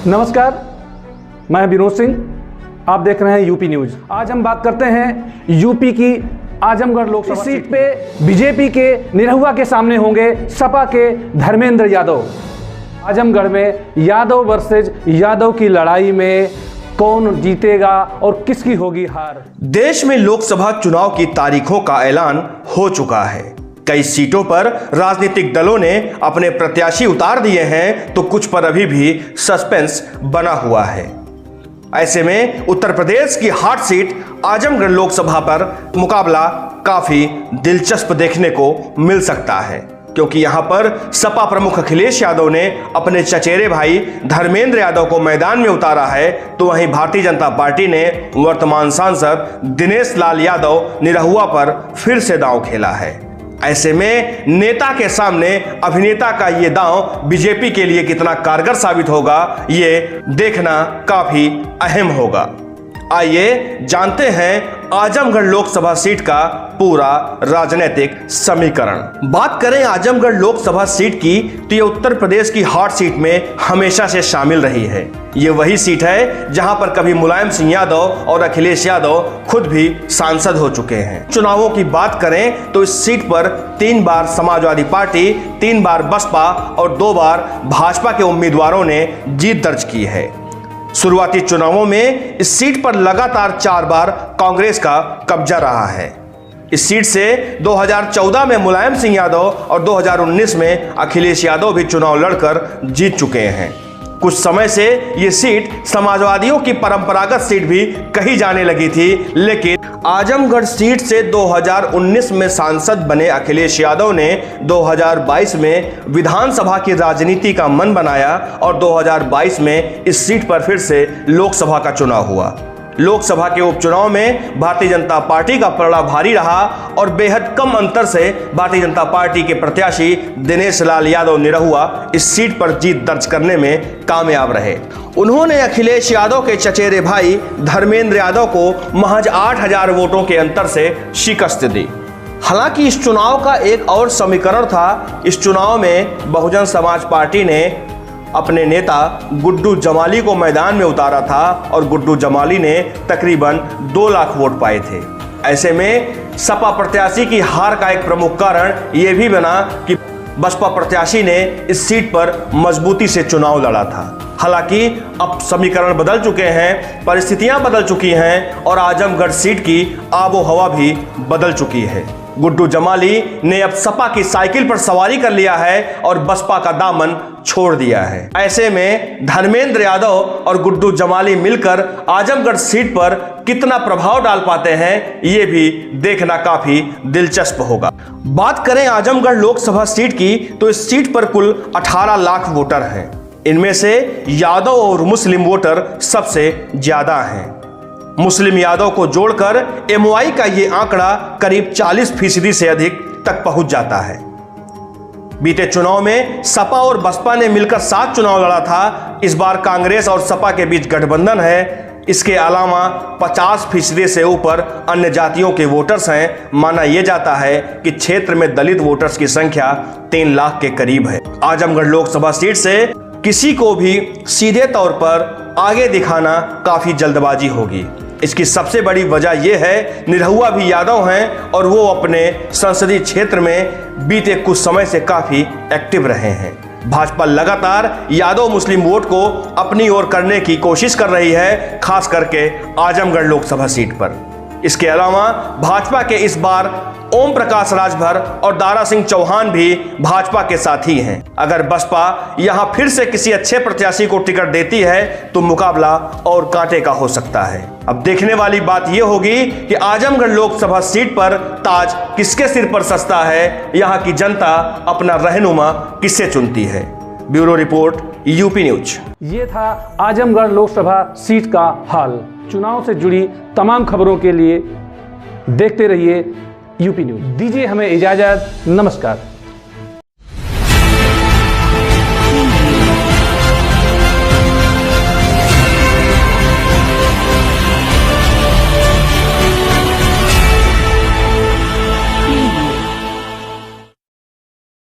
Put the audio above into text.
नमस्कार, मैं विनोद सिंह, आप देख रहे हैं यूपी न्यूज। आज हम बात करते हैं यूपी की आजमगढ़ लोकसभा सीट पे बीजेपी के निरहुआ के सामने होंगे सपा के धर्मेंद्र यादव। आजमगढ़ में यादव वर्सेज यादव की लड़ाई में कौन जीतेगा और किसकी होगी हार। देश में लोकसभा चुनाव की तारीखों का ऐलान हो चुका है। कई सीटों पर राजनीतिक दलों ने अपने प्रत्याशी उतार दिए हैं, तो कुछ पर अभी भी सस्पेंस बना हुआ है। ऐसे में उत्तर प्रदेश की हॉट सीट आजमगढ़ लोकसभा पर मुकाबला काफी दिलचस्प देखने को मिल सकता है, क्योंकि यहां पर सपा प्रमुख अखिलेश यादव ने अपने चचेरे भाई धर्मेंद्र यादव को मैदान में उतारा है, तो वहीं भारतीय जनता पार्टी ने वर्तमान सांसद दिनेश लाल यादव निरहुआ पर फिर से दांव खेला है। ऐसे में नेता के सामने अभिनेता का ये दांव बीजेपी के लिए कितना कारगर साबित होगा, ये देखना काफी अहम होगा। आइए जानते हैं आजमगढ़ लोकसभा सीट का पूरा राजनीतिक समीकरण। बात करें आजमगढ़ लोकसभा सीट की, तो ये उत्तर प्रदेश की हॉट सीट में हमेशा से शामिल रही है। ये वही सीट है जहां पर कभी मुलायम सिंह यादव और अखिलेश यादव खुद भी सांसद हो चुके हैं। चुनावों की बात करें तो इस सीट पर 3 बार समाजवादी पार्टी, 3 बार बसपा और 2 बार भाजपा के उम्मीदवारों ने जीत दर्ज की है। शुरुआती चुनावों में इस सीट पर लगातार 4 बार कांग्रेस का कब्जा रहा है। इस सीट से 2014 में मुलायम सिंह यादव और 2019 में अखिलेश यादव भी चुनाव लड़कर जीत चुके हैं। कुछ समय से ये सीट समाजवादियों की परंपरागत सीट भी कही जाने लगी थी, लेकिन आजमगढ़ सीट से 2019 में सांसद बने अखिलेश यादव ने 2022 में विधानसभा की राजनीति का मन बनाया और 2022 में इस सीट पर फिर से लोकसभा का चुनाव हुआ। लोकसभा के उपचुनाव में भारतीय जनता पार्टी का पलड़ा भारी रहा और बेहद कम अंतर से भारतीय जनता पार्टी के प्रत्याशी दिनेश लाल यादव निरहुआ इस सीट पर जीत दर्ज करने में कामयाब रहे। उन्होंने अखिलेश यादव के चचेरे भाई धर्मेंद्र यादव को महज 8,000 वोटों के अंतर से शिकस्त दी। हालांकि इस चुनाव का एक और समीकरण था। इस चुनाव में बहुजन समाज पार्टी ने अपने नेता गुड्डू जमाली को मैदान में उतारा था और गुड्डू जमाली ने तकरीबन 2 लाख वोट पाए थे। ऐसे में सपा प्रत्याशी की हार का एक प्रमुख कारण यह भी बना कि बसपा प्रत्याशी ने इस सीट पर मजबूती से चुनाव लड़ा था। हालांकि अब समीकरण बदल चुके हैं, परिस्थितियां बदल चुकी हैं और आजमगढ़ सीट की आबो हवा भी बदल चुकी है। गुड्डू जमाली ने अब सपा की साइकिल पर सवारी कर लिया है और बसपा का दामन छोड़ दिया है। ऐसे में धर्मेंद्र यादव और गुड्डू जमाली मिलकर आजमगढ़ सीट पर कितना प्रभाव डाल पाते हैं, ये भी देखना काफी दिलचस्प होगा। बात करें आजमगढ़ लोकसभा सीट की, तो इस सीट पर कुल 18 लाख वोटर हैं। इनमें से यादव और मुस्लिम वोटर सबसे ज्यादा हैं। मुस्लिम यादव को जोड़कर एमवाई का ये आंकड़ा करीब 40% से अधिक तक पहुंच जाता है। बीते चुनाव में सपा और बसपा ने मिलकर 7 चुनाव लड़ा था। इस बार कांग्रेस और सपा के बीच गठबंधन है। इसके अलावा 50% से ऊपर अन्य जातियों के वोटर्स हैं। माना यह जाता है कि क्षेत्र में दलित वोटर्स की संख्या 3 लाख के करीब है। आजमगढ़ लोकसभा सीट से किसी को भी सीधे तौर पर आगे दिखाना काफी जल्दबाजी होगी। इसकी सबसे बड़ी वजह यह है निरहुआ भी यादव हैं और वो अपने संसदीय क्षेत्र में बीते कुछ समय से काफी एक्टिव रहे हैं। भाजपा लगातार यादव मुस्लिम वोट को अपनी ओर करने की कोशिश कर रही है, खास करके आजमगढ़ लोकसभा सीट पर। इसके अलावा भाजपा के इस बार ओम प्रकाश राजभर और दारा सिंह चौहान भी भाजपा के साथ ही हैं। अगर बसपा यहां फिर से किसी अच्छे प्रत्याशी को टिकट देती है तो मुकाबला और कांटे का हो सकता है। अब देखने वाली बात यह होगी कि आजमगढ़ लोकसभा सीट पर ताज किसके सिर पर सजता है, यहां की जनता अपना रहनुमा किससे चुनती है। Bureau report, UP news. ये था आजमगढ़ लोकसभा सीट का हाल। चुनाव से जुड़ी तमाम खबरों के लिए देखते रहिए यूपी न्यूज। दीजिए हमें इजाजत। नमस्कार।